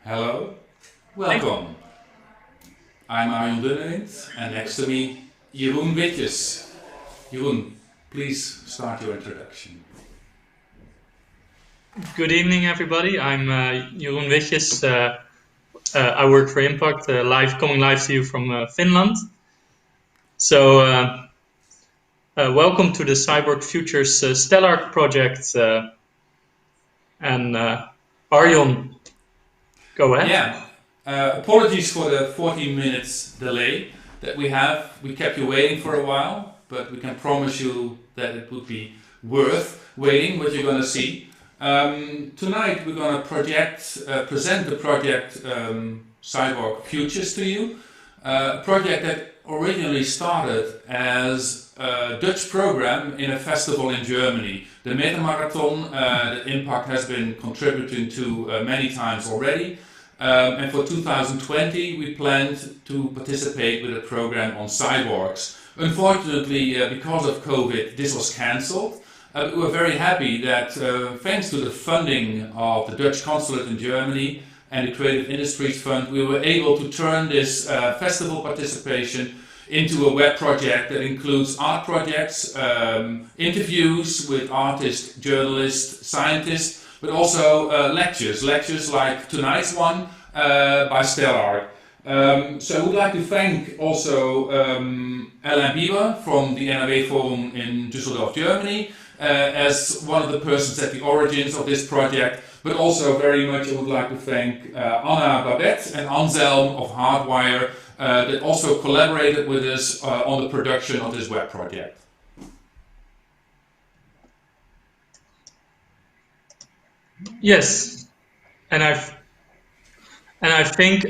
Hello, welcome. I'm Adam Donovan, and next to me, Jeroen Witjes. Jeroen, please start your introduction. Good evening, everybody. I'm Jeroen Witjes. I work for IMPAKT, coming live to you from Finland. So, welcome to the Cyborg Futures Stelarc project. And Arjon, go ahead. Yeah, apologies for the 14 minutes delay that we have. We kept you waiting for a while, but we can promise you that it would be worth waiting, what you're going to see. Tonight we're going to present the project Cyborg Futures to you. A project that originally started as a Dutch program in a festival in Germany. The Meta Marathon that IMPAKT has been contributing to many times already. And for 2020 we planned to participate with a program on cyborgs. Unfortunately, because of COVID, this was cancelled. We were very happy that thanks to the funding of the Dutch consulate in Germany and the Creative Industries Fund, we were able to turn this festival participation into a web project that includes art projects, interviews with artists, journalists, scientists, but also lectures like tonight's one by Stelarc. So we'd like to thank also Alain Bieber from the NRW Forum in Düsseldorf, Germany, as one of the persons at the origins of this project, but also very much I would like to thank Anna Babette and Anselm of Hardwire that also collaborated with us on the production of this web project. Yes, and I think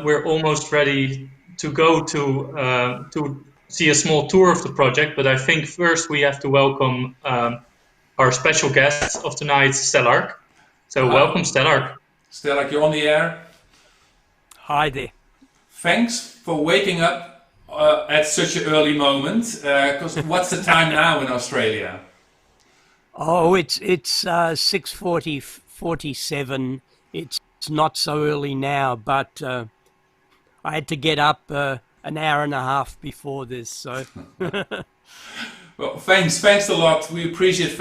we're almost ready to go to see a small tour of the project, but I think first we have to welcome our special guest of tonight, Stelarc. So welcome, Stelarc. Stelarc, you're on the air. Hi there. Thanks for waking up at such an early moment, because what's the time now in Australia? Oh, it's 6:47. It's not so early now, but I had to get up an hour and a half before this, so. Well, thanks a lot. We appreciate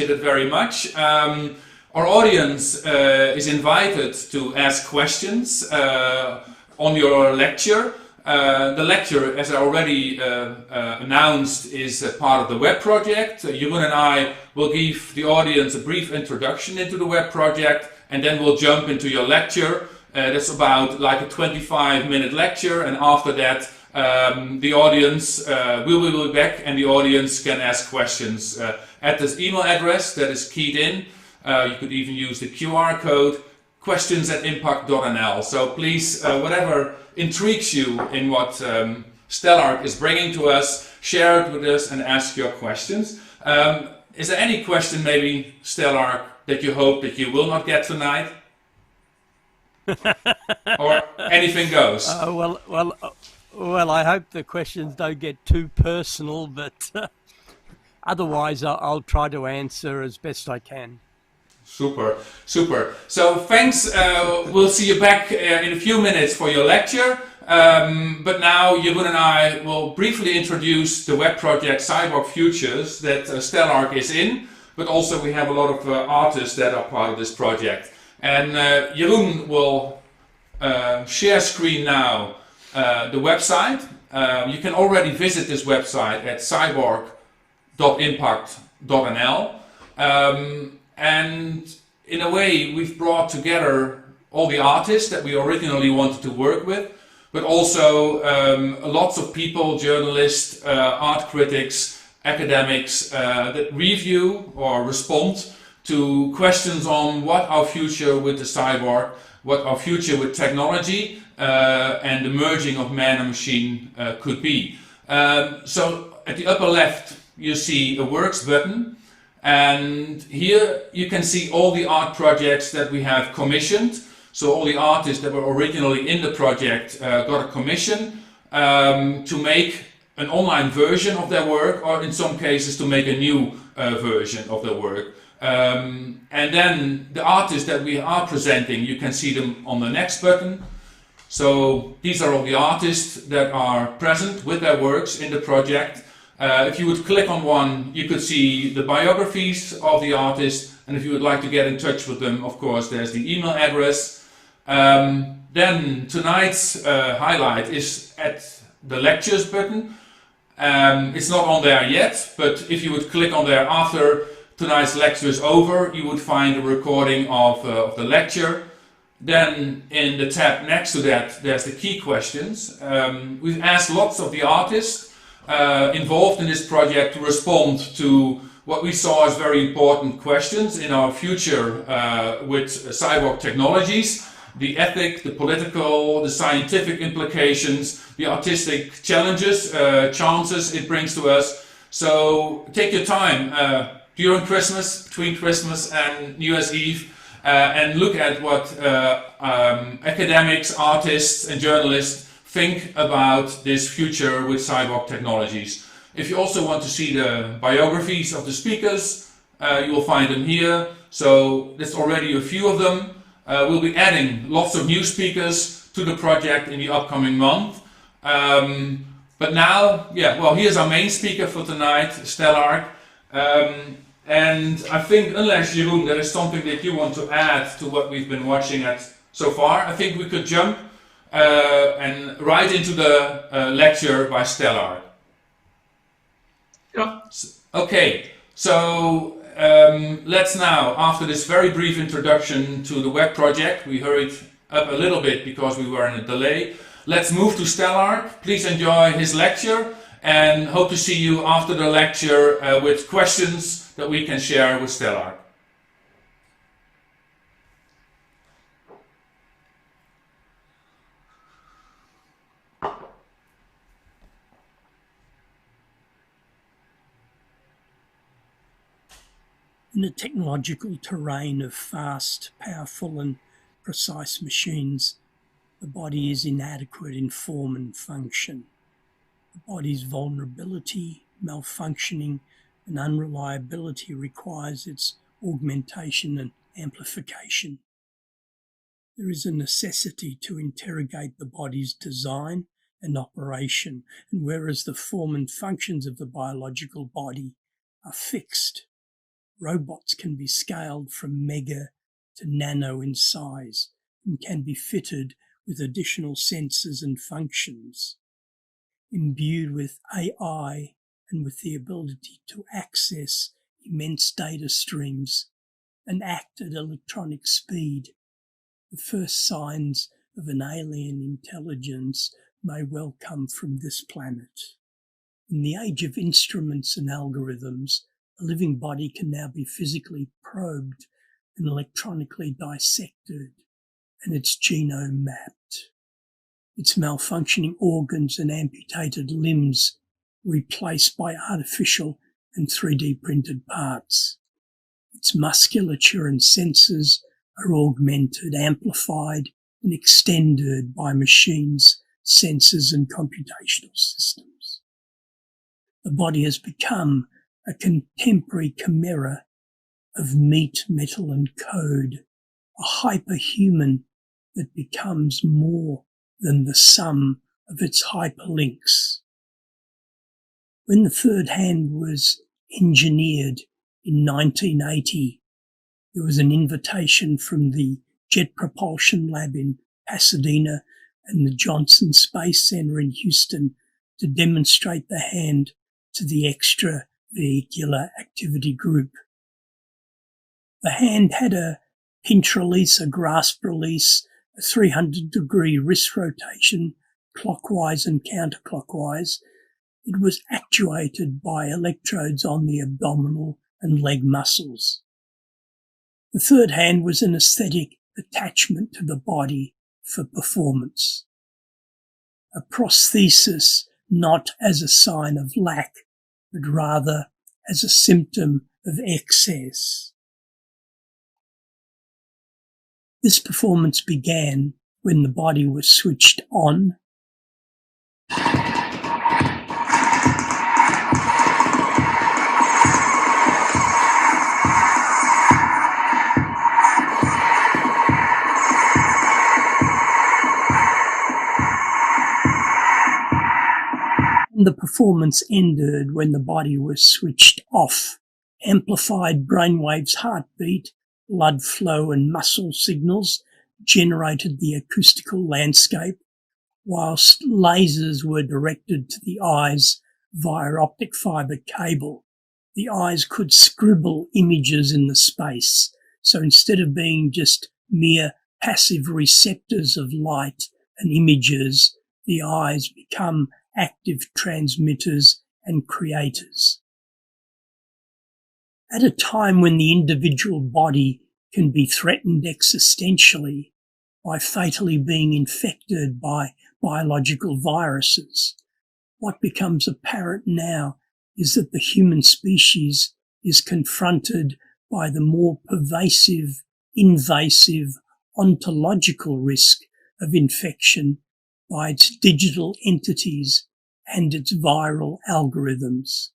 it very much. Our audience is invited to ask questions on your lecture. The lecture, as I already announced, is a part of the web project. Jeroen and I will give the audience a brief introduction into the web project, and then we'll jump into your lecture. That's about like a 25-minute lecture, and after that the audience we will be back and the audience can ask questions at this email address that is keyed in. You could even use the QR code, questions@impact.nl. So please, whatever intrigues you in what Stelarc is bringing to us, share it with us and ask your questions. Is there any question maybe, Stelarc, that you hope that you will not get tonight? Or anything goes? Well, I hope the questions don't get too personal, but otherwise I'll try to answer as best I can. Super. So thanks. We'll see you back in a few minutes for your lecture. But now Jeroen and I will briefly introduce the web project Cyborg Futures that Stelarc is in. But also we have a lot of artists that are part of this project. And Jeroen will share screen now the website. You can already visit this website at cyborg.impact.nl. And in a way, we've brought together all the artists that we originally wanted to work with, but also lots of people, journalists, art critics, academics that review or respond to questions on what our future with the cyborg, what our future with technology and the merging of man and machine could be. So at the upper left, you see a Works button. And here you can see all the art projects that we have commissioned. So all the artists that were originally in the project got a commission to make an online version of their work, or in some cases to make a new version of their work. And then the artists that we are presenting, you can see them on the next button. So these are all the artists that are present with their works in the project. If you would click on one, you could see the biographies of the artist, and if you would like to get in touch with them, of course, there's the email address. Then tonight's highlight is at the lectures button. It's not on there yet, but if you would click on there after tonight's lecture is over, you would find a recording of the lecture. Then in the tab next to that, there's the key questions. We've asked lots of the artists involved in this project to respond to what we saw as very important questions in our future with cyborg technologies. The ethic, the political, the scientific implications, the artistic challenges, chances it brings to us. So take your time during Christmas, between Christmas and New Year's Eve, and look at what academics, artists and journalists think about this future with cyborg technologies. If you also want to see the biographies of the speakers, you will find them here. So there's already a few of them. We'll be adding lots of new speakers to the project in the upcoming month. But now, here's our main speaker for tonight, Stelarc. And I think, unless Jeroen, there is something that you want to add to what we've been watching at so far, I think we could jump and right into the lecture by Stelarc. Yeah. Okay, so let's now, after this very brief introduction to the web project, we hurried up a little bit because we were in a delay. Let's move to Stelarc. Please enjoy his lecture and hope to see you after the lecture with questions that we can share with Stelarc. In the technological terrain of fast, powerful and precise machines, the body is inadequate in form and function. The body's vulnerability, malfunctioning and unreliability requires its augmentation and amplification. There is a necessity to interrogate the body's design and operation, and whereas the form and functions of the biological body are fixed, robots can be scaled from mega to nano in size and can be fitted with additional sensors and functions. Imbued with AI and with the ability to access immense data streams and act at electronic speed, the first signs of an alien intelligence may well come from this planet. In the age of instruments and algorithms, a living body can now be physically probed and electronically dissected and its genome mapped. Its malfunctioning organs and amputated limbs replaced by artificial and 3D printed parts. Its musculature and senses are augmented, amplified and extended by machines, sensors and computational systems. The body has become a contemporary chimera of meat, metal and code, a hyperhuman that becomes more than the sum of its hyperlinks. When the third hand was engineered in 1980, there was an invitation from the Jet Propulsion Lab in Pasadena and the Johnson Space Center in Houston to demonstrate the hand to the extravehicular activity group. The hand had a pinch release, a grasp release, a 300-degree wrist rotation, clockwise and counterclockwise. It was actuated by electrodes on the abdominal and leg muscles. The third hand was an aesthetic attachment to the body for performance. A prosthesis not as a sign of lack, but rather as a symptom of excess. This performance began when the body was switched on the performance ended, when the body was switched off, amplified brainwaves, heartbeat, blood flow and muscle signals generated the acoustical landscape, whilst lasers were directed to the eyes via optic fibre cable. The eyes could scribble images in the space. So instead of being just mere passive receptors of light and images, the eyes become active transmitters and creators. At a time when the individual body can be threatened existentially by fatally being infected by biological viruses, what becomes apparent now is that the human species is confronted by the more pervasive, invasive, ontological risk of infection by its digital entities and its viral algorithms.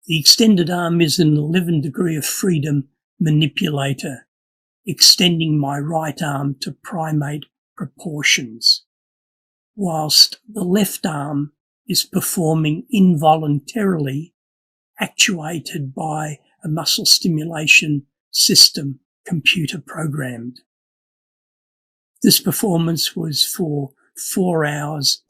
The extended arm is an 11 degree of freedom manipulator, extending my right arm to primate proportions, whilst the left arm is performing involuntarily, actuated by a muscle stimulation system, computer programmed. This performance was for 4 hours.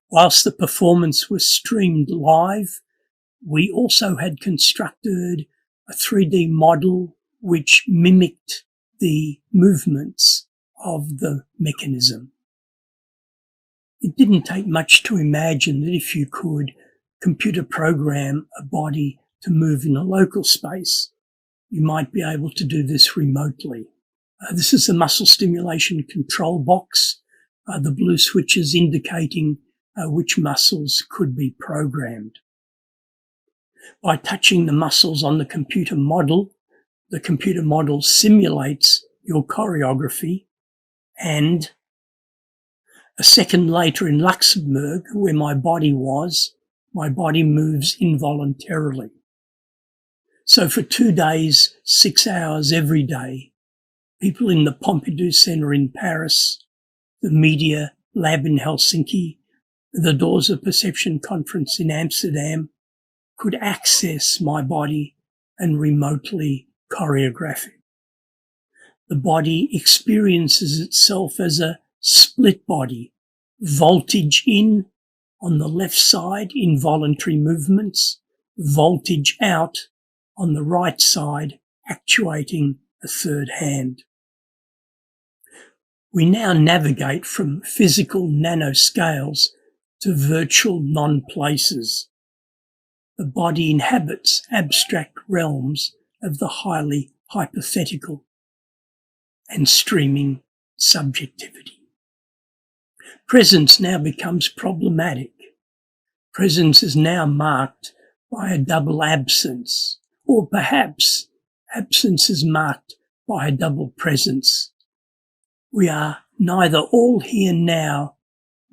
Whilst the performance was streamed live, we also had constructed a 3D model which mimicked the movements of the mechanism. It didn't take much to imagine that if you could computer program a body to move in a local space, you might be able to do this remotely. This is the muscle stimulation control box, the blue switches indicating which muscles could be programmed. By touching the muscles on the computer model simulates your choreography, and a second later in Luxembourg, where my body was, my body moves involuntarily. So for 2 days, 6 hours every day, people in the Pompidou Centre in Paris, the Media Lab in Helsinki, the Doors of Perception Conference in Amsterdam, could access my body and remotely choreograph it. The body experiences itself as a split body, voltage in on the left side, involuntary movements, voltage out on the right side, actuating a third hand. We now navigate from physical nanoscales to virtual non-places. The body inhabits abstract realms of the highly hypothetical and streaming subjectivity. Presence now becomes problematic. Presence is now marked by a double absence, or perhaps absence is marked by a double presence. We are neither all here now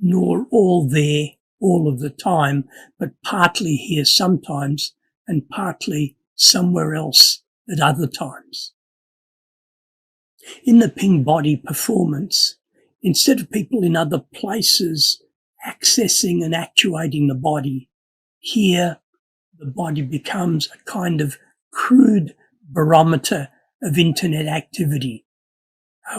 nor all there all of the time, but partly here sometimes and partly somewhere else at other times. In the ping body performance, instead of people in other places accessing and actuating the body, here the body becomes a kind of crude barometer of internet activity.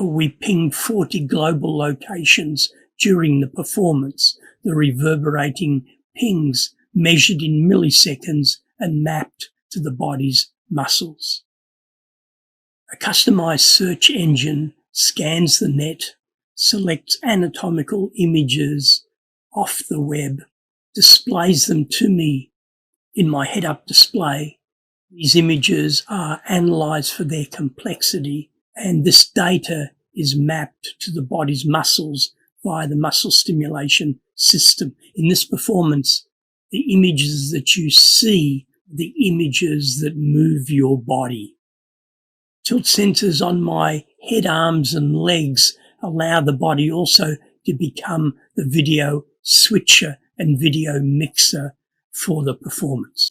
We ping 40 global locations during the performance, the reverberating pings measured in milliseconds and mapped to the body's muscles. A customized search engine scans the net, selects anatomical images off the web, displays them to me in my head-up display. These images are analysed for their complexity, and this data is mapped to the body's muscles via the muscle stimulation system. In this performance, the images that you see, the images that move your body. Tilt sensors on my head, arms and legs allow the body also to become the video switcher and video mixer for the performance.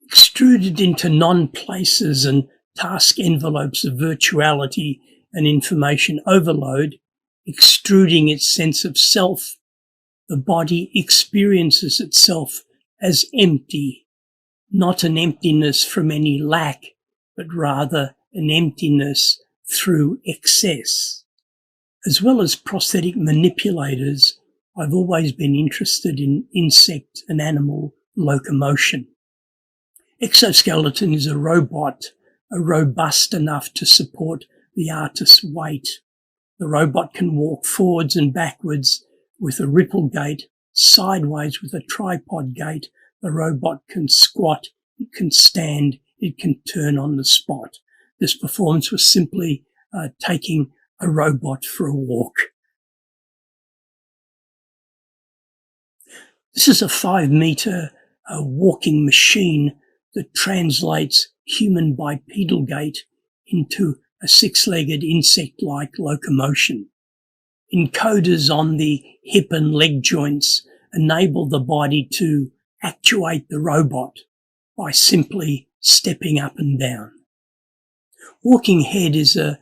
Extruded into non-places and task envelopes of virtuality and information overload, extruding its sense of self, the body experiences itself as empty, not an emptiness from any lack, but rather an emptiness through excess. As well as prosthetic manipulators, I've always been interested in insect and animal locomotion. Exoskeleton is a robot, robust enough to support the artist's weight. The robot can walk forwards and backwards with a ripple gait, sideways with a tripod gait. The robot can squat, it can stand, it can turn on the spot. This performance was simply taking a robot for a walk. This is a 5-meter walking machine that translates human bipedal gait into a 6-legged insect-like locomotion. Encoders on the hip and leg joints enable the body to actuate the robot by simply stepping up and down. Walking Head is a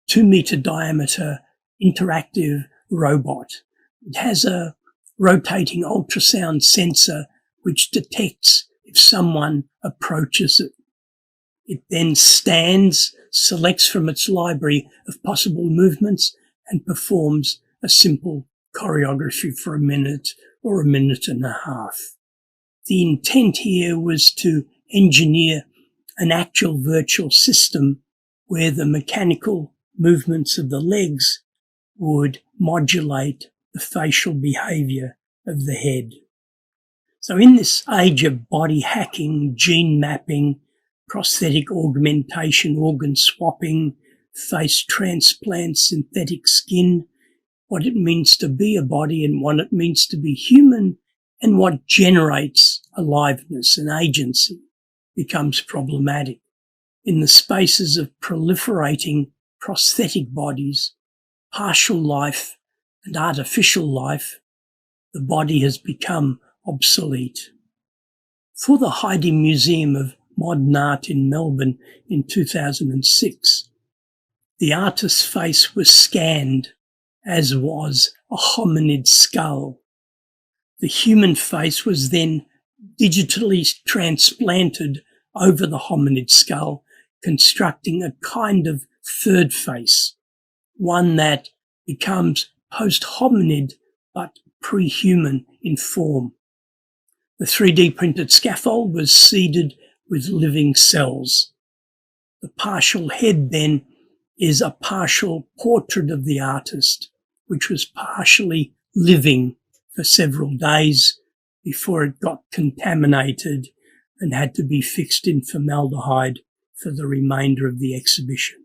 2-meter diameter interactive robot. It has a rotating ultrasound sensor which detects if someone approaches it. It then stands, selects from its library of possible movements, and performs a simple choreography for a minute or a minute and a half. The intent here was to engineer an actual virtual system where the mechanical movements of the legs would modulate the facial behavior of the head. So in this age of body hacking, gene mapping, prosthetic augmentation, organ swapping, face transplant, synthetic skin, what it means to be a body and what it means to be human and what generates aliveness and agency becomes problematic. In the spaces of proliferating prosthetic bodies, partial life and artificial life, the body has become obsolete. For the Heidi Museum of Modern Art in Melbourne in 2006, the artist's face was scanned, as was a hominid skull. The human face was then digitally transplanted over the hominid skull, constructing a kind of third face, one that becomes post-hominid but pre-human in form. The 3D printed scaffold was seeded with living cells. The partial head then is a partial portrait of the artist, which was partially living for several days before it got contaminated and had to be fixed in formaldehyde for the remainder of the exhibition.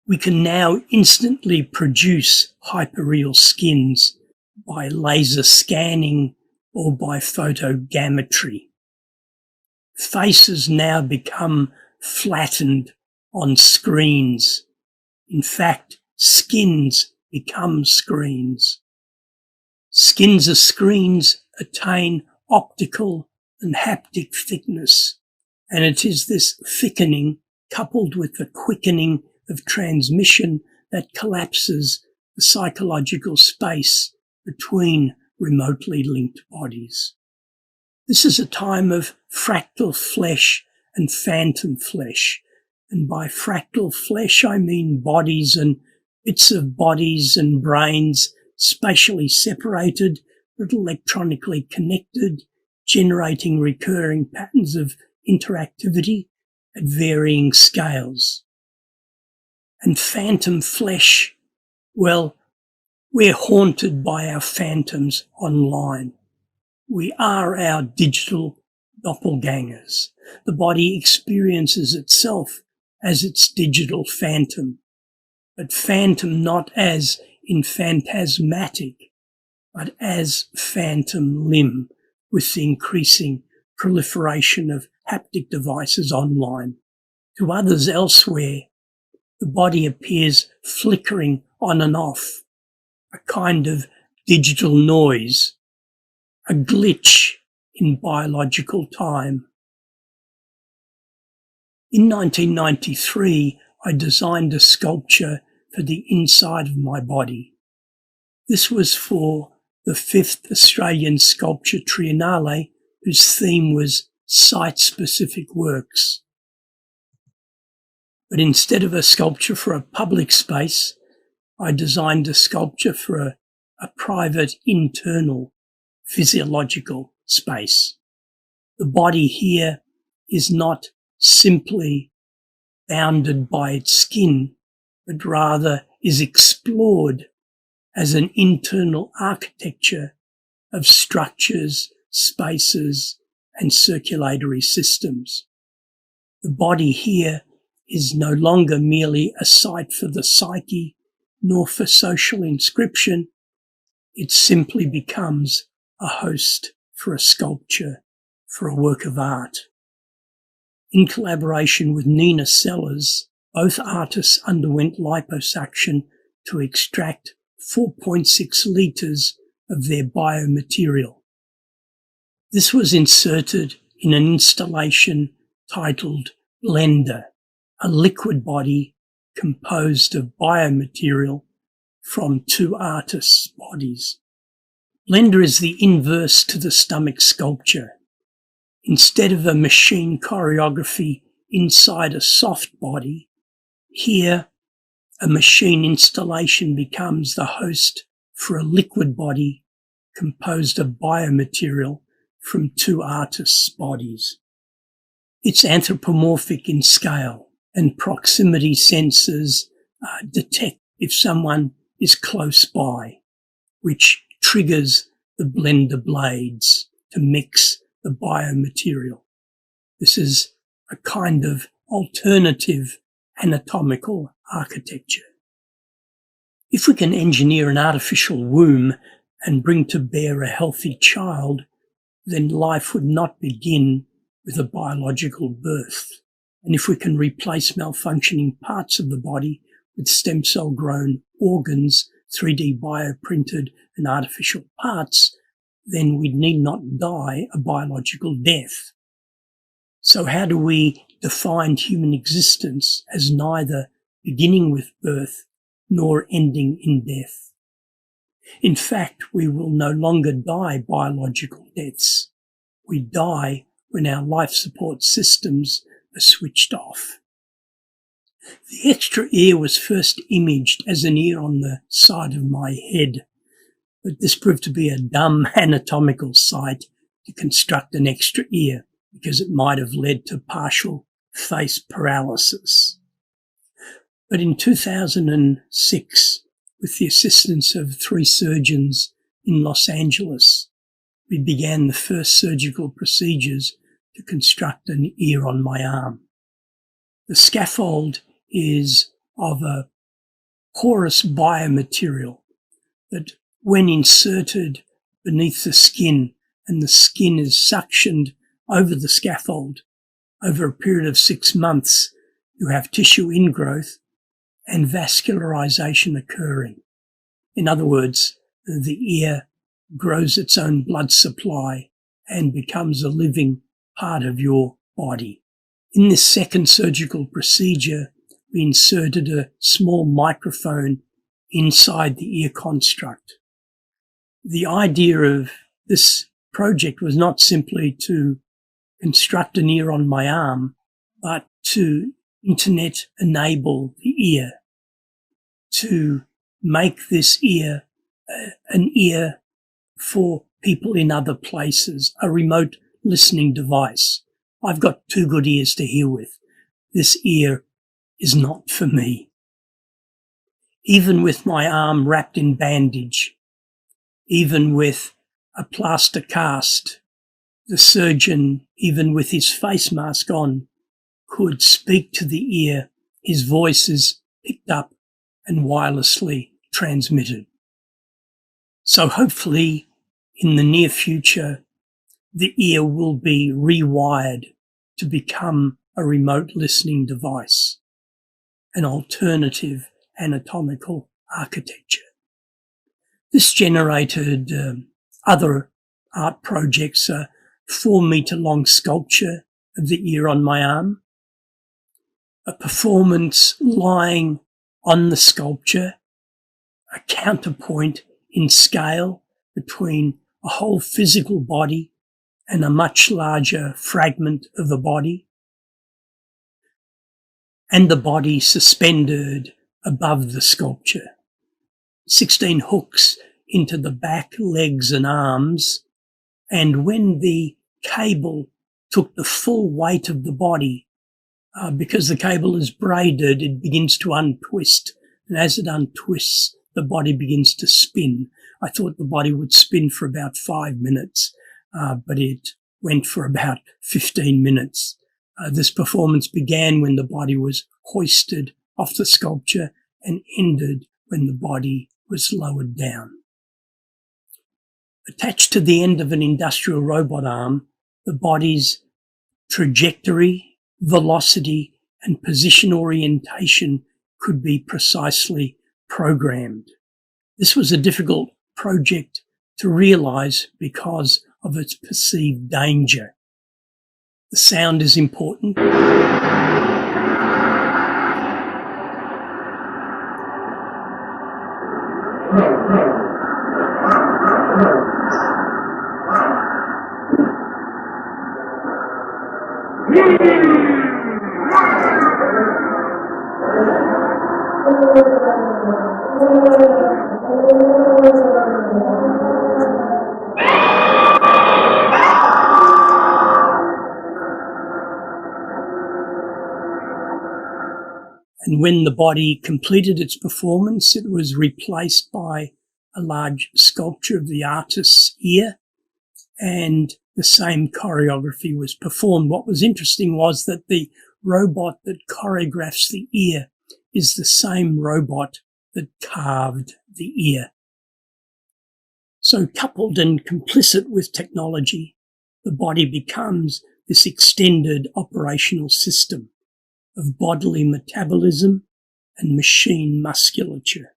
We can now instantly produce hyperreal skins by laser scanning or by photogrammetry. Faces now become flattened on screens. In fact, skins become screens. Skins as screens attain optical and haptic thickness, and it is this thickening coupled with the quickening of transmission that collapses the psychological space between remotely linked bodies. This is a time of fractal flesh and phantom flesh, and by fractal flesh I mean bodies and bits of bodies and brains spatially separated but electronically connected, generating recurring patterns of interactivity at varying scales. And phantom flesh, well, we're haunted by our phantoms online. We are our digital doppelgangers. The body experiences itself as its digital phantom, but phantom not as in phantasmatic, but as phantom limb, with the increasing proliferation of haptic devices online. To others elsewhere, the body appears flickering on and off, a kind of digital noise, a glitch in biological time. In 1993, I designed a sculpture for the inside of my body. This was for the 5th Australian Sculpture Triennale, whose theme was site-specific works. But instead of a sculpture for a public space, I designed a sculpture for a private internal physiological space. The body here is not simply bounded by its skin, but rather is explored as an internal architecture of structures, spaces, and circulatory systems. The body here is no longer merely a site for the psyche, nor for social inscription. It simply becomes a host for a sculpture, for a work of art. In collaboration with Nina Sellers, both artists underwent liposuction to extract 4.6 litres of their biomaterial. This was inserted in an installation titled Blender, a liquid body composed of biomaterial from two artists' bodies. Blender is the inverse to the stomach sculpture. Instead of a machine choreography inside a soft body, here a machine installation becomes the host for a liquid body composed of biomaterial from two artists' bodies. It's anthropomorphic in scale, and proximity sensors detect if someone is close by, which triggers the blender blades to mix the biomaterial. This is a kind of alternative anatomical architecture. If we can engineer an artificial womb and bring to bear a healthy child, then life would not begin with a biological birth. And if we can replace malfunctioning parts of the body with stem cell grown organs, 3D bioprinted and artificial parts, then we need not die a biological death. So how do we define human existence as neither beginning with birth nor ending in death? In fact, we will no longer die biological deaths. We die when our life support systems are switched off. The extra ear was first imaged as an ear on the side of my head, but this proved to be a dumb anatomical site to construct an extra ear because it might have led to partial face paralysis. But in 2006, with the assistance of 3 surgeons in Los Angeles, we began the first surgical procedures to construct an ear on my arm. The scaffold is of a porous biomaterial that, when inserted beneath the skin and the skin is suctioned over the scaffold, over a period of 6 months, you have tissue ingrowth and vascularization occurring. In other words, the ear grows its own blood supply and becomes a living part of your body. In this second surgical procedure, we inserted a small microphone inside the ear construct. The idea of this project was not simply to construct an ear on my arm, but to internet enable the ear, to make this ear an ear for people in other places, a remote listening device, I've got two good ears to hear with. This ear is not for me. Even with my arm wrapped in bandage, even with a plaster cast, the surgeon, even with his face mask on, could speak to the ear. His voice is picked up and wirelessly transmitted. So hopefully in the near future, the ear will be rewired to become a remote listening device, an alternative anatomical architecture. This generated other art projects, a 4-meter long sculpture of the ear on my arm, a performance lying on the sculpture, a counterpoint in scale between a whole physical body and a much larger fragment of the body, and the body suspended above the sculpture. 16 hooks into the back, legs and arms, and when the cable took the full weight of the body, because the cable is braided, it begins to untwist, and as it untwists, the body begins to spin. I thought the body would spin for about 5 minutes, but it went for about 15 minutes. This performance began when the body was hoisted off the sculpture and ended when the body was lowered down. Attached to the end of an industrial robot arm, the body's trajectory, velocity, and position orientation could be precisely programmed. This was a difficult project to realize because of its perceived danger. The sound is important. And when the body completed its performance, it was replaced by a large sculpture of the artist's ear, and the same choreography was performed. What was interesting was that the robot that choreographs the ear is the same robot that carved the ear. So coupled and complicit with technology, the body becomes this extended operational system of bodily metabolism and machine musculature.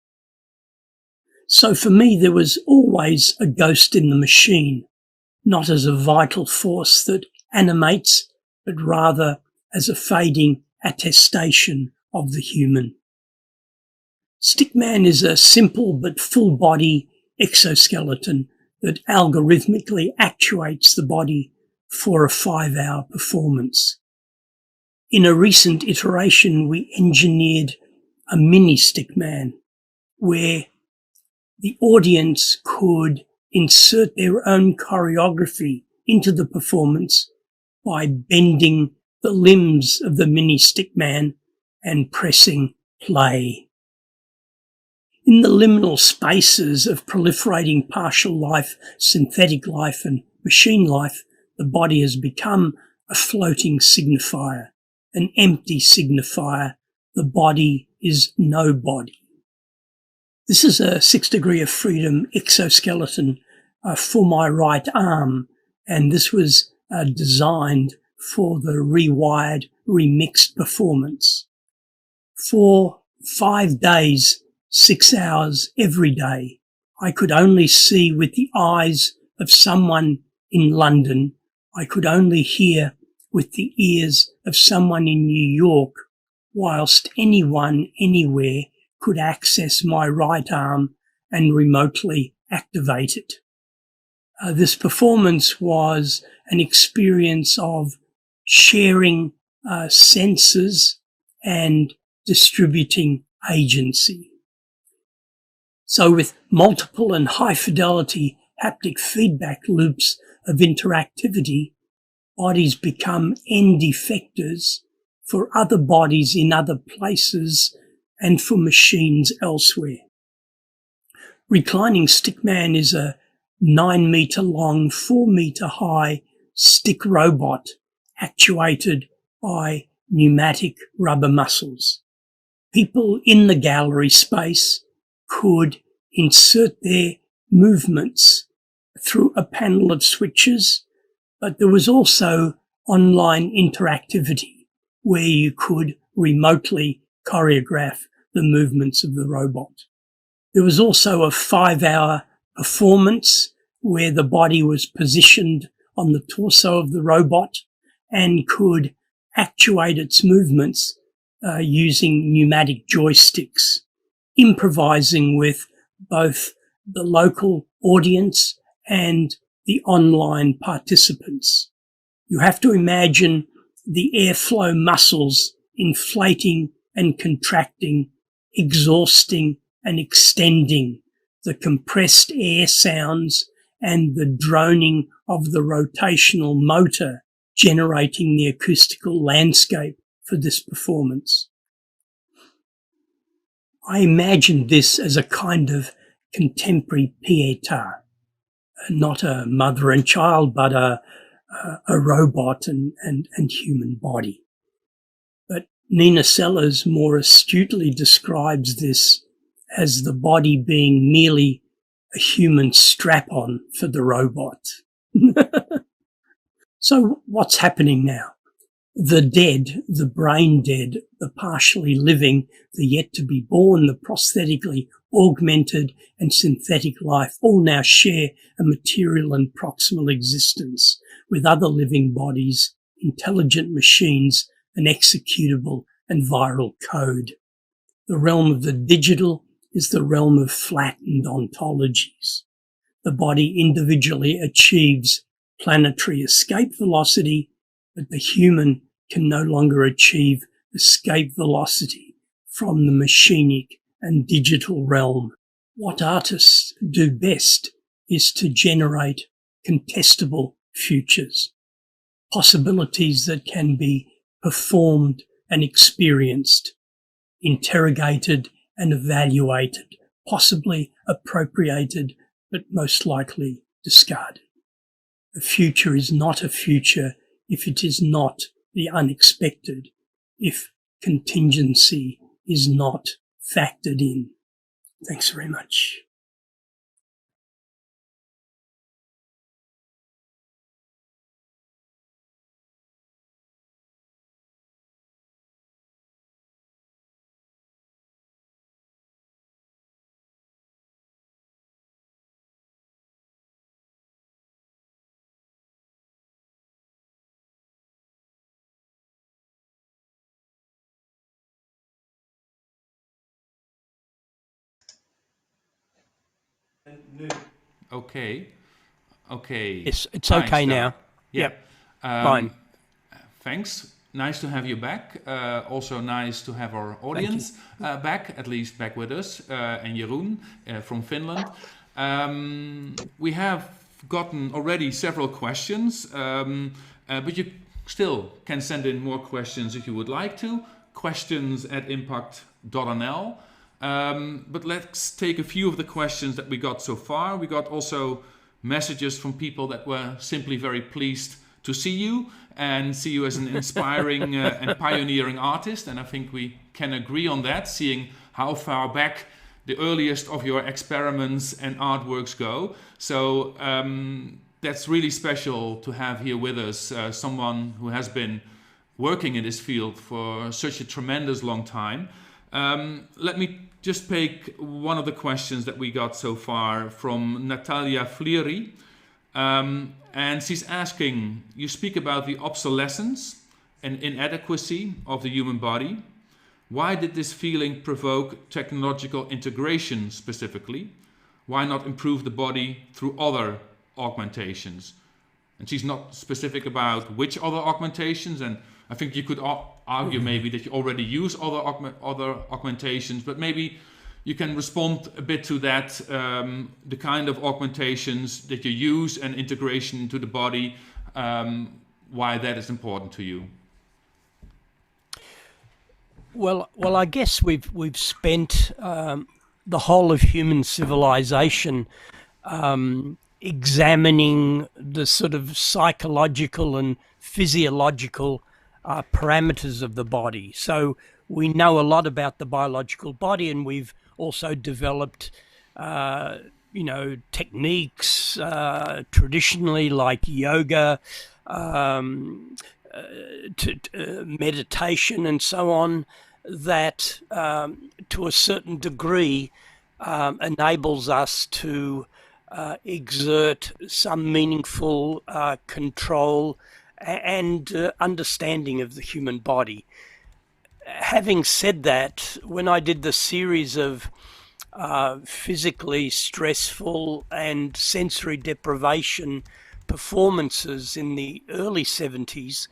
So for me, there was always a ghost in the machine, not as a vital force that animates, but rather as a fading attestation of the human. Stickman is a simple but full-body exoskeleton that algorithmically actuates the body for a 5-hour performance. In a recent iteration, we engineered a mini Stickman where the audience could insert their own choreography into the performance by bending the limbs of the mini Stickman and pressing play. In the liminal spaces of proliferating partial life, synthetic life and machine life, the body has become a floating signifier, an empty signifier. The body is no body. This is a 6 degree of freedom exoskeleton for my right arm, and this was designed for the rewired, remixed performance. For 5 days, 6 hours every day, I could only see with the eyes of someone in London. I could only hear with the ears of someone in New York, whilst anyone anywhere could access my right arm and remotely activate it. This performance was an experience of sharing senses and distributing agency. So with multiple and high fidelity haptic feedback loops of interactivity, bodies become end effectors for other bodies in other places and for machines elsewhere. Reclining Stickman is a 9-metre long, 4-metre high stick robot actuated by pneumatic rubber muscles. People in the gallery space could insert their movements through a panel of switches, but there was also online interactivity where you could remotely choreograph the movements of the robot. There was also a 5-hour performance where the body was positioned on the torso of the robot and could actuate its movements using pneumatic joysticks, improvising with both the local audience and the online participants. You have to imagine the airflow muscles inflating and contracting, exhausting and extending, the compressed air sounds and the droning of the rotational motor generating the acoustical landscape for this performance. I imagined this as a kind of contemporary pietà, not a mother and child, but a robot and human body. But Nina Sellers more astutely describes this as the body being merely a human strap-on for the robot. So what's happening now? The dead, the brain dead, the partially living, the yet to be born, the prosthetically augmented and synthetic life all now share a material and proximal existence with other living bodies, intelligent machines, and executable and viral code. The realm of the digital is the realm of flattened ontologies. The body individually achieves planetary escape velocity, but the human can no longer achieve escape velocity from the machinic and digital realm. What artists do best is to generate contestable futures, possibilities that can be performed and experienced, interrogated and evaluated, possibly appropriated, but most likely discarded. A future is not a future if it is not the unexpected, if contingency is not factored in. Thanks very much. Okay. It's Thanks, okay Doug. now. Yeah. Yep. Fine. Thanks. Nice to have you back. Also nice to have our audience back, at least back with us, and Jeroen from Finland. We have gotten already several questions, but you still can send in more questions if you would like to. Questions at impact.nl. But let's take a few of the questions that we got so far. We got also messages from people that were simply very pleased to see you and see you as an inspiring and pioneering artist. And I think we can agree on that, seeing how far back the earliest of your experiments and artworks go. So that's really special to have here with us someone who has been working in this field for such a tremendous long time. Let me just take one of the questions that we got so far from Natalia Fleary. And she's asking, you speak about the obsolescence and inadequacy of the human body. Why did this feeling provoke technological integration specifically? Why not improve the body through other augmentations? And she's not specific about which other augmentations, and I think you could argue maybe that you already use other augmentations, but maybe you can respond a bit to that, the kind of augmentations that you use and integration into the body. why that is important to you. Well, I guess we've spent the whole of human civilization examining the sort of psychological and physiological parameters of the body. So we know a lot about the biological body, and we've also developed, techniques traditionally like yoga, meditation, and so on, that to a certain degree enables us to exert some meaningful control and understanding of the human body. Having said that, when I did the series of physically stressful and sensory deprivation performances in the early 70s,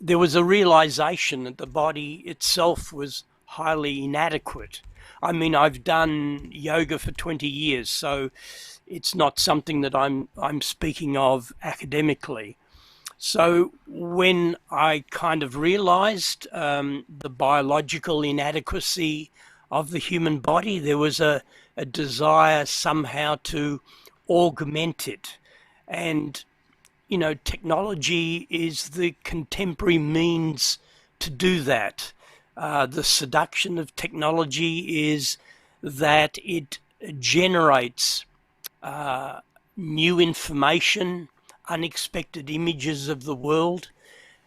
there was a realization that the body itself was highly inadequate. I mean, I've done yoga for 20 years, so it's not something that I'm speaking of academically. So when I kind of realized the biological inadequacy of the human body, there was a desire somehow to augment it. And, technology is the contemporary means to do that. The seduction of technology is that it generates new information, unexpected images of the world,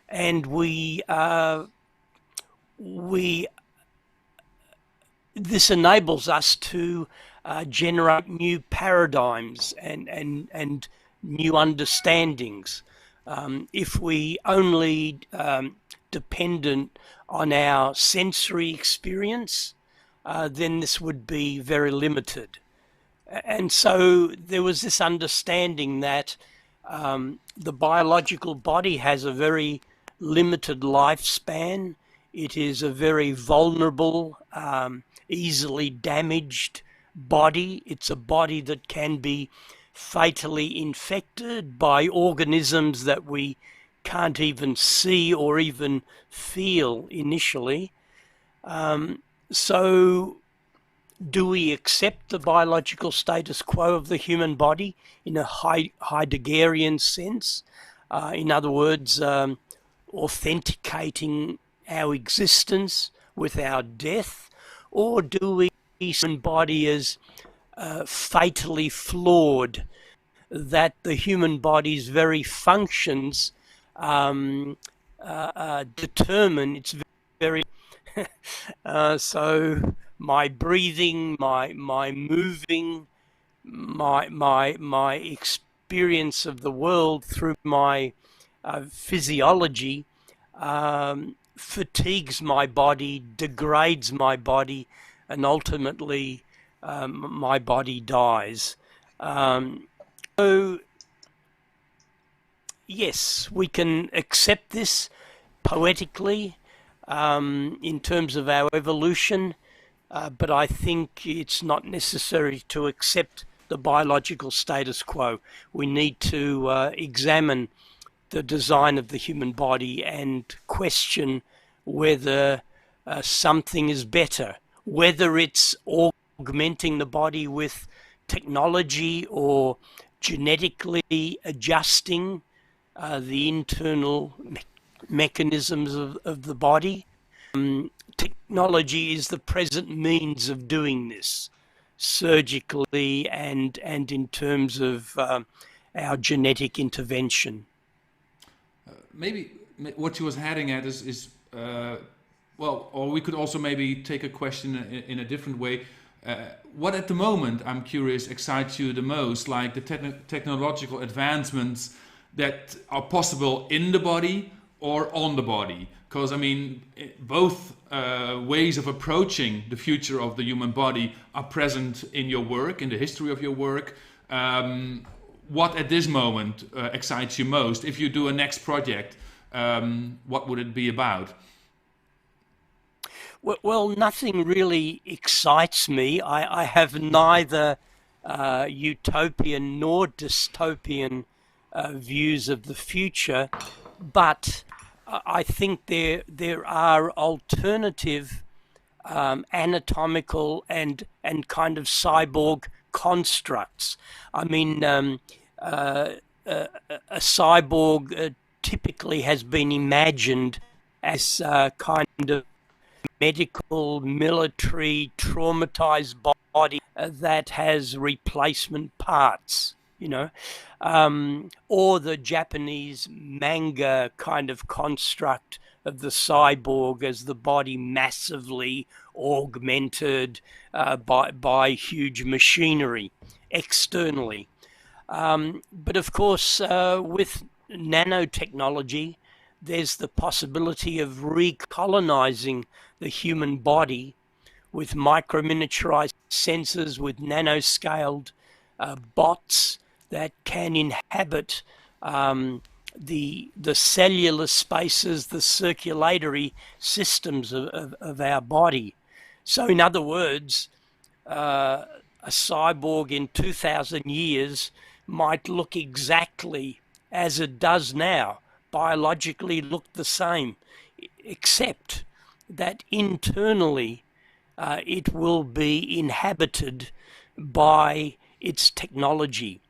and this enables us to generate new paradigms and new understandings. If we only dependent on our sensory experience, then this would be very limited. And so there was this understanding that the biological body has a very limited lifespan. It is a very vulnerable, easily damaged body. It's a body that can be fatally infected by organisms that we can't even see or even feel initially. So do we accept the biological status quo of the human body in a Heideggerian sense? In other words, authenticating our existence with our death? Or do we see the human body as fatally flawed, that the human body's very functions determine its very so my breathing, my moving, my experience of the world through my physiology fatigues my body, degrades my body, and ultimately my body dies. So yes, we can accept this poetically in terms of our evolution, but I think it's not necessary to accept the biological status quo. We need to examine the design of the human body and question whether something is better, whether it's augmenting the body with technology or genetically adjusting the internal mechanisms of the body. Technology is the present means of doing this surgically and in terms of our genetic intervention. Maybe what she was heading at is well, or we could also maybe take a question in a different way. What at the moment, I'm curious, excites you the most, like the technological advancements that are possible in the body or on the body? Because I mean, both ways of approaching the future of the human body are present in your work, in the history of your work. What at this moment excites you most? If you do a next project, what would it be about? Well, nothing really excites me. I have neither utopian nor dystopian views of the future, but I think there are alternative anatomical and kind of cyborg constructs. I mean, a cyborg typically has been imagined as kind of medical, military, traumatized body that has replacement parts, you know, or the Japanese manga kind of construct of the cyborg as the body massively augmented by huge machinery externally. But of course, with nanotechnology, there's the possibility of recolonizing the human body with microminiaturized sensors, with nanoscaled bots that can inhabit the cellular spaces, the circulatory systems of our body. So in other words, a cyborg in 2,000 years might look exactly as it does now, biologically look the same, except that internally it will be inhabited by its technology.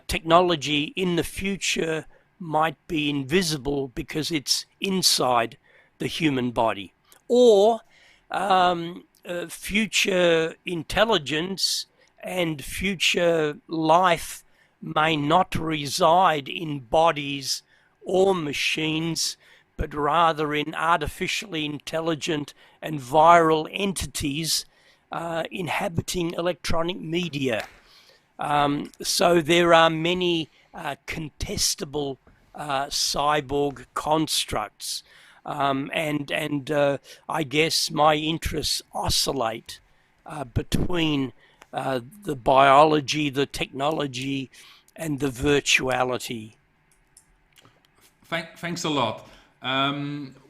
Technology in the future might be invisible because it's inside the human body. Or future intelligence and future life may not reside in bodies or machines, but rather in artificially intelligent and viral entities inhabiting electronic media. So there are many contestable cyborg constructs, and I guess my interests oscillate between the biology, the technology, and the virtuality. Thanks a lot.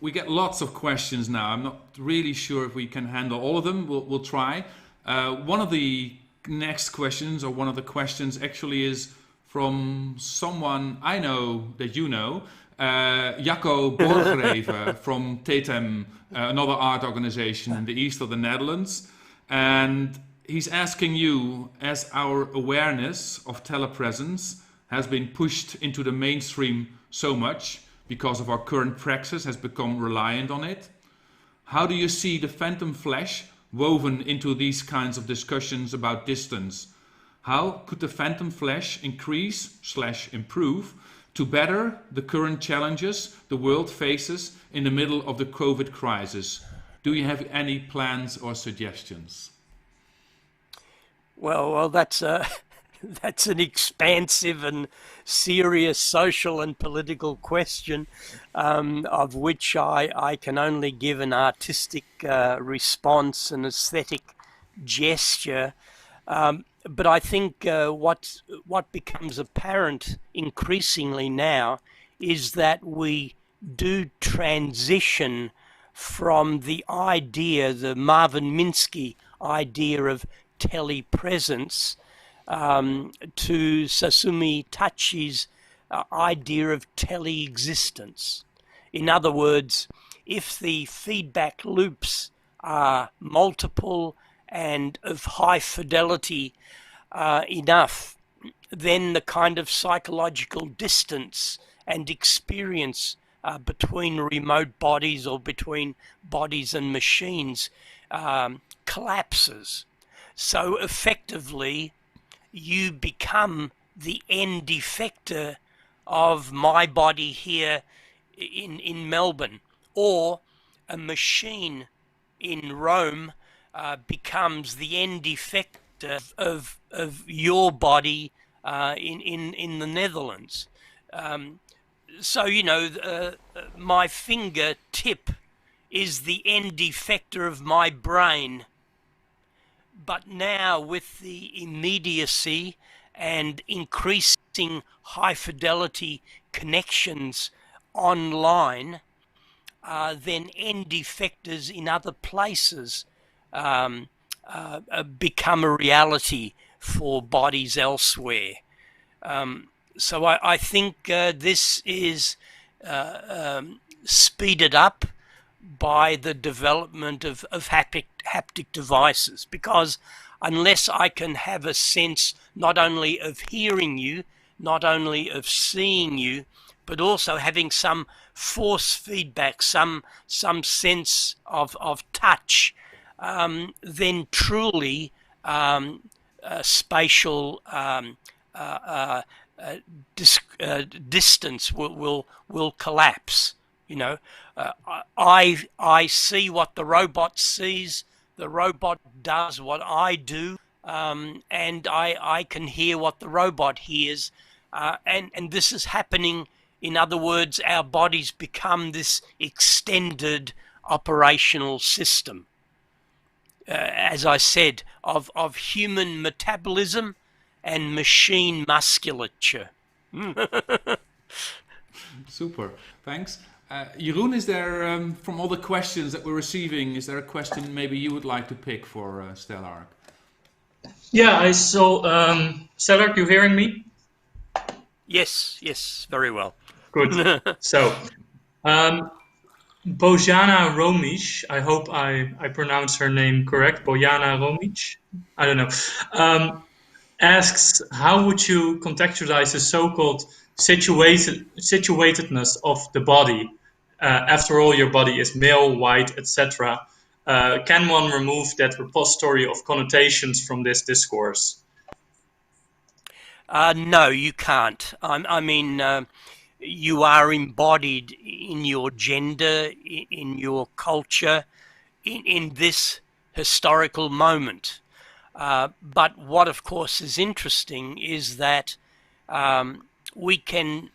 We get lots of questions now. I'm not really sure if we can handle all of them. We'll try. One of the next questions, or one of the questions actually, is from someone I know that you know, Jacco Borgreven from TETEM, another art organization in the east of the Netherlands. And he's asking you, as our awareness of telepresence has been pushed into the mainstream so much because of our current praxis has become reliant on it, how do you see the phantom flesh woven into these kinds of discussions about distance? How could the phantom flesh increase/improve to better the current challenges the world faces in the middle of the COVID crisis? Do you have any plans or suggestions? Well, that's an expansive and serious social and political question, of which I can only give an artistic response, an aesthetic gesture. But I think what becomes apparent increasingly now is that we do transition from the idea, the Marvin Minsky idea of telepresence, to Sasumi Tachi's idea of teleexistence. In other words, if the feedback loops are multiple and of high fidelity enough, then the kind of psychological distance and experience between remote bodies or between bodies and machines collapses. So effectively, you become the end effector of my body here in Melbourne, or a machine in Rome becomes the end effector of your body in the Netherlands. So, you know, my fingertip is the end effector of my brain. But now, with the immediacy and increasing high fidelity connections online, then end effectors in other places become a reality for bodies elsewhere. So I think this is speeded up by the development of haptic devices, because unless I can have a sense not only of hearing you, not only of seeing you, but also having some force feedback, some sense of touch, then truly spatial distance will collapse. You know, I see what the robot sees. The robot does what I do, and I can hear what the robot hears, and this is happening. In other words, our bodies become this extended operational system, as I said, of human metabolism and machine musculature. Super, thanks. Jeroen, is there, from all the questions that we're receiving, is there a question maybe you would like to pick for Stelarc? Yeah, I saw. Stelarc, you hearing me? Yes, very well. Good. So, Bojana Romic, I hope I pronounce her name correct, Bojana Romic, I don't know, asks, how would you contextualize the so-called situatedness of the body? After all, your body is male, white, etc. Can one remove that repository of connotations from this discourse? No, you can't. I mean, you are embodied in your gender, in your culture, in this historical moment. But what, of course, is interesting is that we can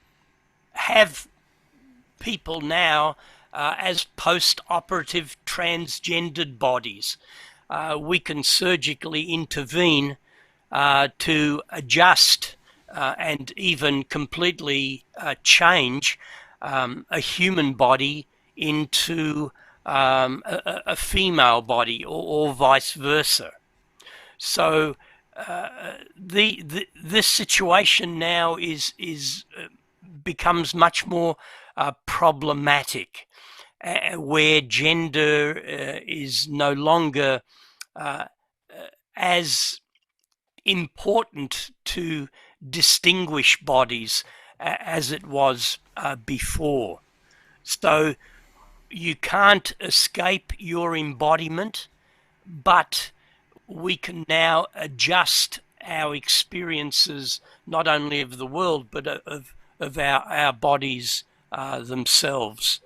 have people now as post-operative transgendered bodies. We can surgically intervene to adjust and even completely change a human body into a female body, or vice versa. So this situation now becomes much more problematic, where gender is no longer as important to distinguish bodies as it was before. So you can't escape your embodiment, but we can now adjust our experiences not only of the world but of our bodies themselves.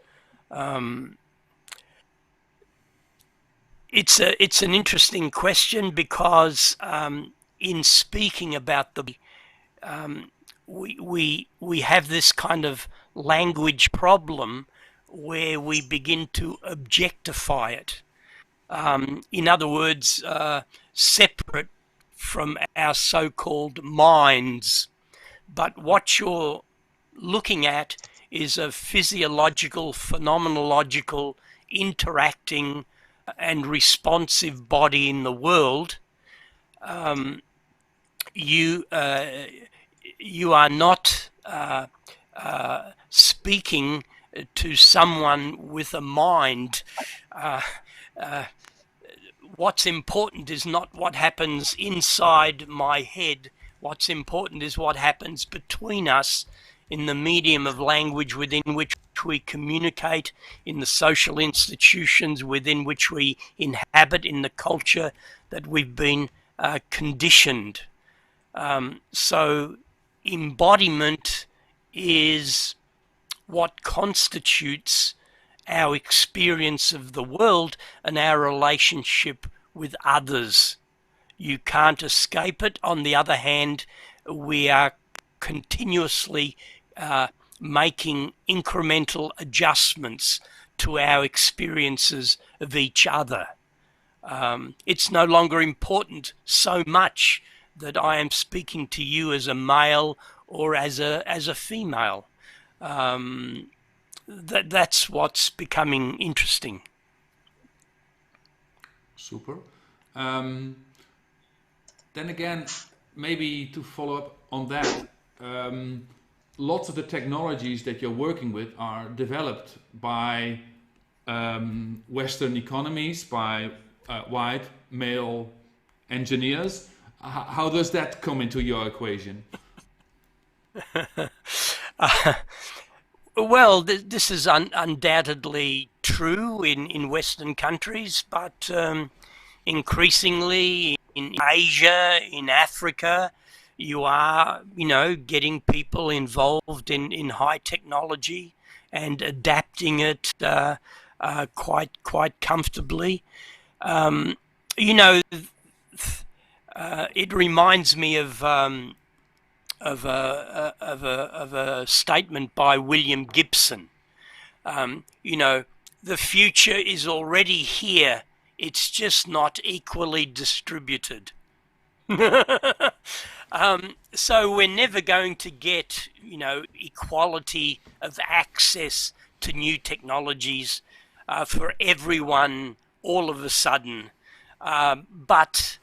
It's an interesting question, because in speaking about the we have this kind of language problem where we begin to objectify it. In other words, separate from our so-called minds. But what you're looking at is a physiological, phenomenological, interacting and responsive body in the world. You are not speaking to someone with a mind. What's important is not what happens inside my head. What's important is what happens between us in the medium of language within which we communicate, in the social institutions within which we inhabit, in the culture that we've been conditioned. So embodiment is what constitutes our experience of the world and our relationship with others. You can't escape it. On the other hand, we are continuously making incremental adjustments to our experiences of each other. It's no longer important so much that I am speaking to you as a male or as a female. That's what's becoming interesting. Super. Then again, maybe to follow up on that, lots of the technologies that you're working with are developed by Western economies, by white male engineers. How does that come into your equation? Well, this is undoubtedly true in Western countries, but increasingly in Asia, in Africa, you are, getting people involved in high technology and adapting it quite comfortably. It reminds me of a statement by William Gibson. The future is already here. It's just not equally distributed. So we're never going to get, equality of access to new technologies for everyone all of a sudden. But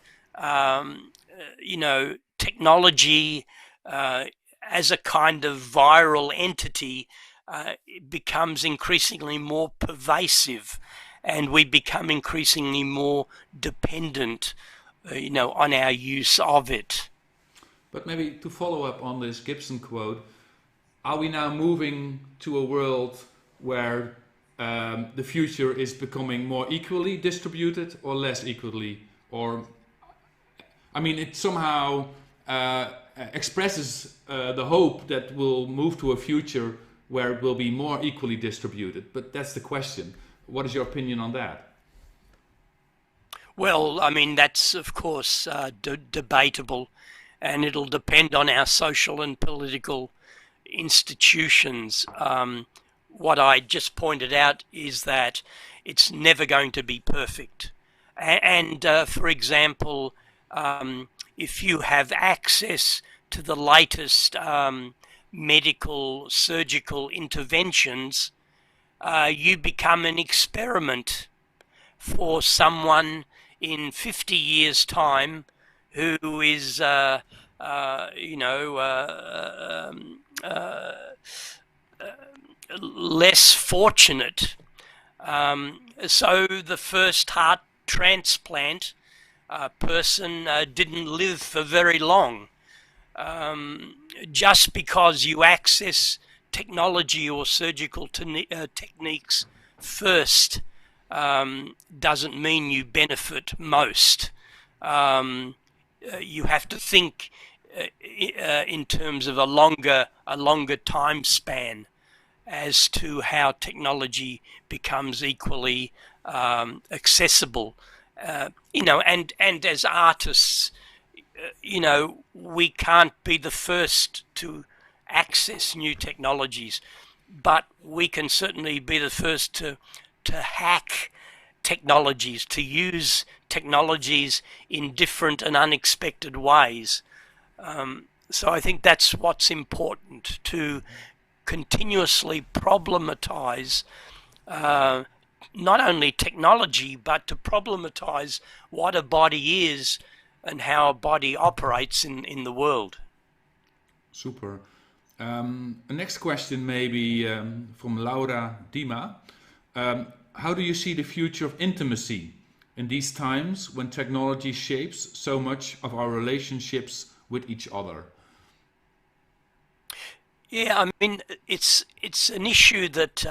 technology as a kind of viral entity becomes increasingly more pervasive, and we become increasingly more dependent, on our use of it. But maybe to follow up on this Gibson quote, are we now moving to a world where the future is becoming more equally distributed or less equally? Or, it somehow expresses the hope that we'll move to a future where it will be more equally distributed. But that's the question. What is your opinion on that? Well, that's of course debatable, and it'll depend on our social and political institutions. What I just pointed out is that it's never going to be perfect. And for example, if you have access to the latest medical, surgical interventions, you become an experiment for someone in 50 years' time who is, less fortunate. So the first heart transplant person didn't live for very long. Just because you access technology or surgical techniques first doesn't mean you benefit most. You have to think in terms of a longer time span as to how technology becomes equally accessible. And as artists, we can't be the first to access new technologies, but we can certainly be the first to hack technologies, to use technologies in different and unexpected ways. So I think that's what's important, to continuously problematize not only technology, but to problematize what a body is and how a body operates in the world. Super. The next question may be from Laura Dima. How do you see the future of intimacy in these times when technology shapes so much of our relationships with each other? Yeah, it's an issue that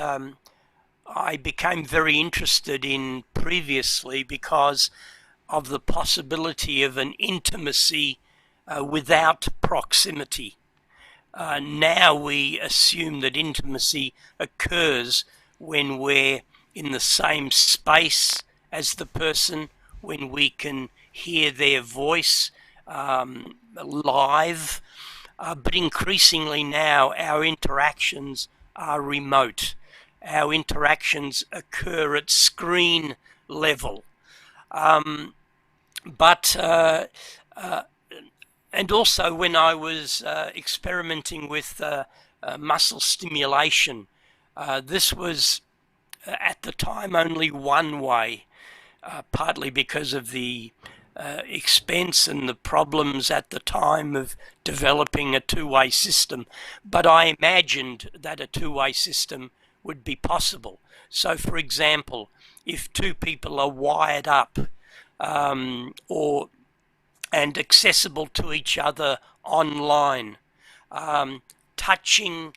I became very interested in previously because of the possibility of an intimacy without proximity. Now we assume that intimacy occurs when we're in the same space as the person, when we can hear their voice live. But increasingly now our interactions are remote. Our interactions occur at screen level. And also when I was experimenting with muscle stimulation, this was at the time only one way, partly because of the expense and the problems at the time of developing a two-way system. But I imagined that a two-way system would be possible. So, for example, if two people are wired up and accessible to each other online, touching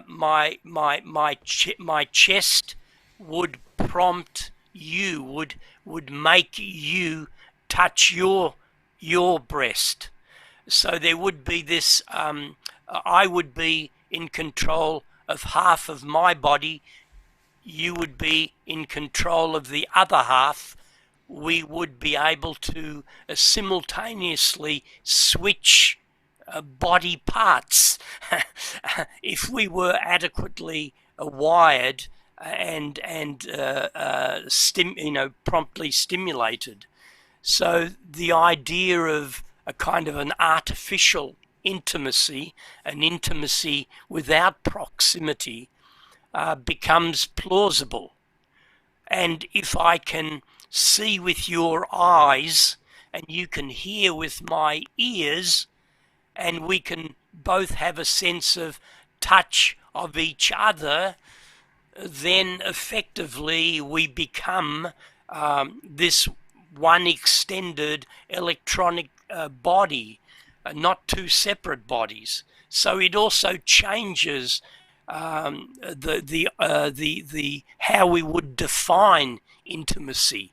my chest would prompt you, would make you touch your breast. So there would be this, I would be in control of half of my body, you would be in control of the other half. We would be able to simultaneously switch body parts if we were adequately wired and promptly stimulated. So the idea of a kind of an artificial intimacy, an intimacy without proximity, becomes plausible. And if I can see with your eyes and you can hear with my ears, and we can both have a sense of touch of each other, then effectively we become this one extended electronic body, not two separate bodies. So it also changes the how we would define intimacy.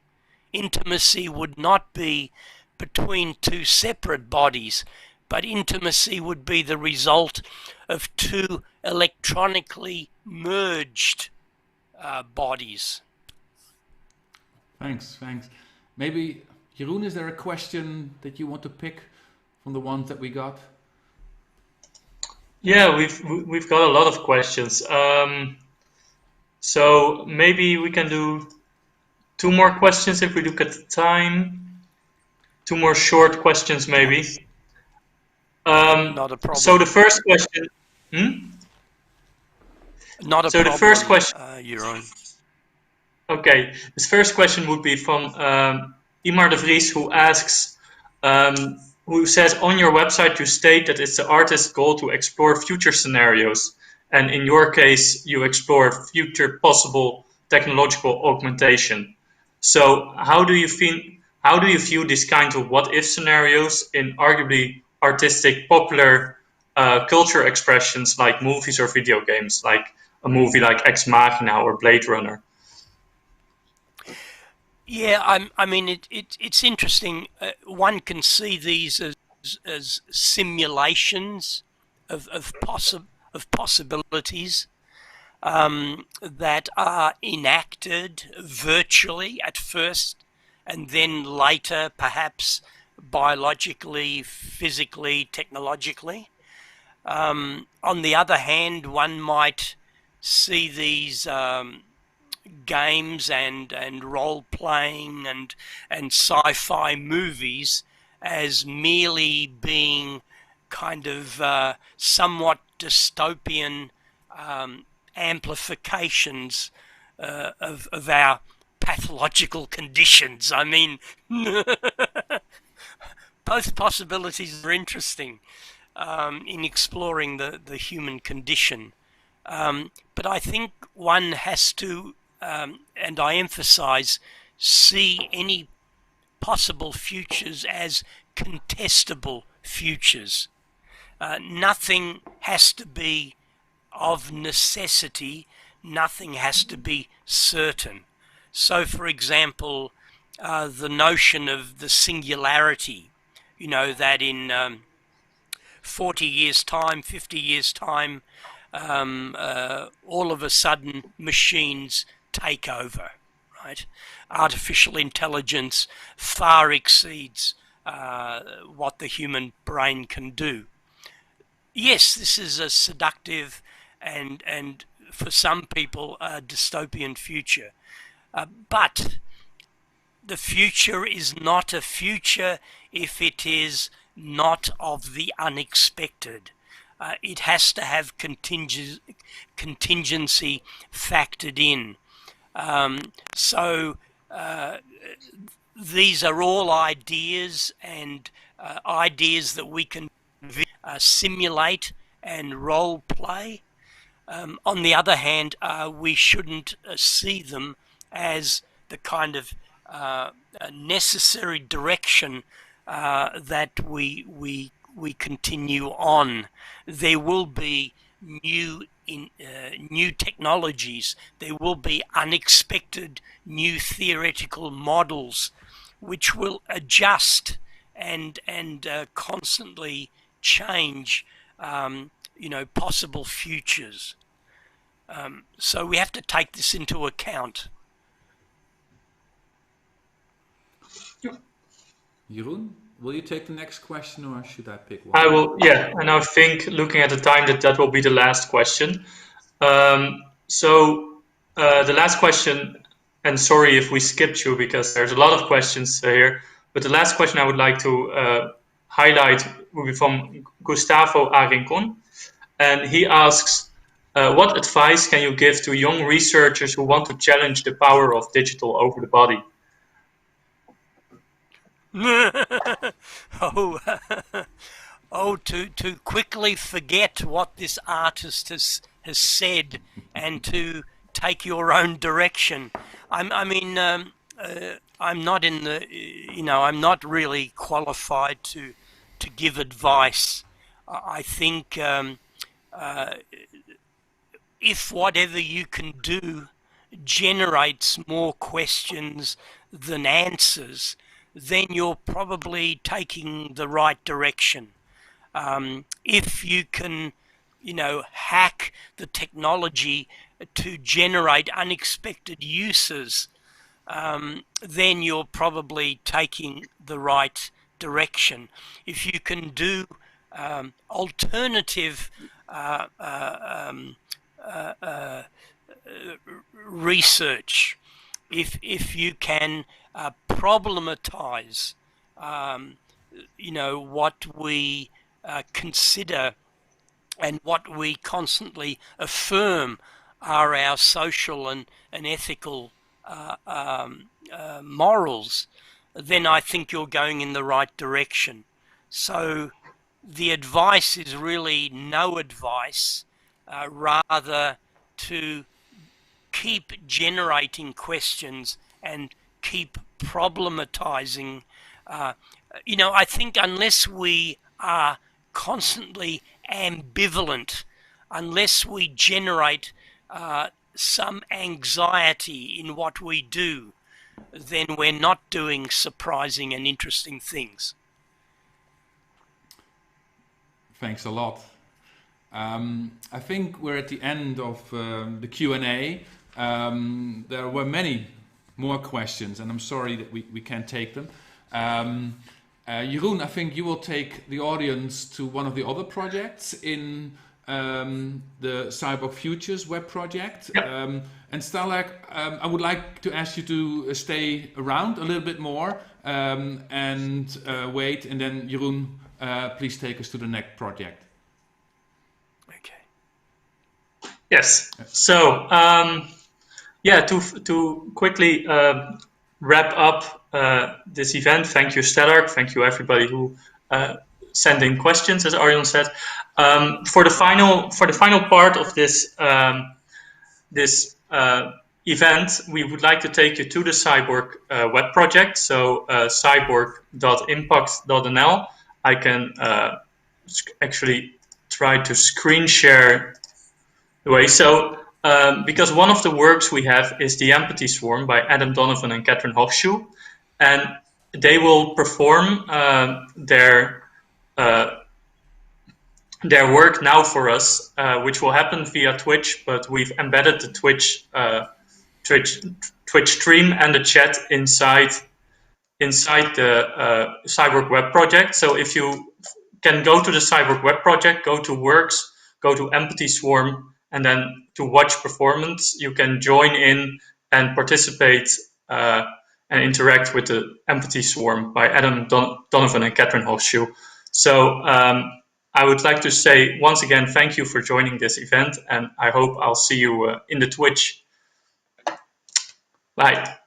Intimacy would not be between two separate bodies, but intimacy would be the result of two electronically merged bodies. Thanks. Maybe, Jeroen, is there a question that you want to pick from the ones that we got? Yeah, we've got a lot of questions. So maybe we can do 2 more questions if we look at the time. 2 more short questions, maybe. Not a problem. So the first question. Not a so problem. The first question. Jeroen. Okay, this first question would be from Imar de Vries, who asks, who says, on your website you state that it's the artist's goal to explore future scenarios, and in your case you explore future possible technological augmentation. So how do you view these kinds of what-if scenarios in arguably artistic, popular culture expressions like movies or video games, like a movie like Ex Machina or Blade Runner? Yeah, I mean, it's interesting. One can see these as simulations of possibilities that are enacted virtually at first, and then later, perhaps biologically, physically, technologically. On the other hand, one might see these games and role-playing and sci-fi movies as merely being kind of somewhat dystopian amplifications of our pathological conditions. I mean, both possibilities are interesting in exploring the human condition. But I think one has to, and I emphasize, see any possible futures as contestable futures. Nothing has to be of necessity, nothing has to be certain. So, for example, the notion of the singularity, that in 40 years' time, 50 years' time, all of a sudden machines take over, right? Artificial intelligence far exceeds what the human brain can do. Yes, this is a seductive and for some people a dystopian future, but the future is not a future if it is not of the unexpected. It has to have contingency factored in. So these are all ideas, and ideas that we can simulate and role play. On the other hand, we shouldn't see them as the kind of necessary direction that we continue on. There will be new technologies. There will be unexpected new theoretical models, which will adjust and constantly change, possible futures. So we have to take this into account. Jeroen, will you take the next question, or should I pick one? I will, yeah, and I think looking at the time that will be the last question. So the last question, and sorry if we skipped you because there's a lot of questions here, but the last question I would like to highlight will be from Gustavo Arincon, and he asks, what advice can you give to young researchers who want to challenge the power of digital over the body? To quickly forget what this artist has said and to take your own direction. I'm not in the, I'm not really qualified to give advice. I think if whatever you can do generates more questions than answers, then you're probably taking the right direction. If you can, hack the technology to generate unexpected uses, then you're probably taking the right direction. If you can do alternative research, if you can problematize, what we consider and what we constantly affirm are our social and ethical morals, then I think you're going in the right direction. So the advice is really no advice, rather to keep generating questions and keep problematizing. I think unless we are constantly ambivalent, unless we generate some anxiety in what we do, then we're not doing surprising and interesting things. Thanks a lot. I think we're at the end of the Q&A. There were many more questions, and I'm sorry that we can't take them. Jeroen, I think you will take the audience to one of the other projects in the Cyborg Futures web project. Yep. And Stelarc, I would like to ask you to stay around a little bit more and wait, and then Jeroen, please take us to the next project. Okay. Yes. So, to quickly wrap up this event, thank you, Stelarc. Thank you, everybody who sent in questions, as Arjan said. For the final part of this event, we would like to take you to the Cyborg web project. So cyborg.impact.nl. I can actually try to screen share the way. So because one of the works we have is the Empathy Swarm by Adam Donovan and Katrin Hochschuh, and they will perform their work now for us, which will happen via Twitch, but we've embedded the Twitch stream and the chat inside the Cyborg web project. So if you can go to the Cyborg web project, go to Works, go to Empathy Swarm, and then to watch performance, you can join in and participate and interact with the Empathy Swarm by Adam Donovan and Katrin Hochschuh. So I would like to say once again, thank you for joining this event, and I hope I'll see you in the Twitch. Bye.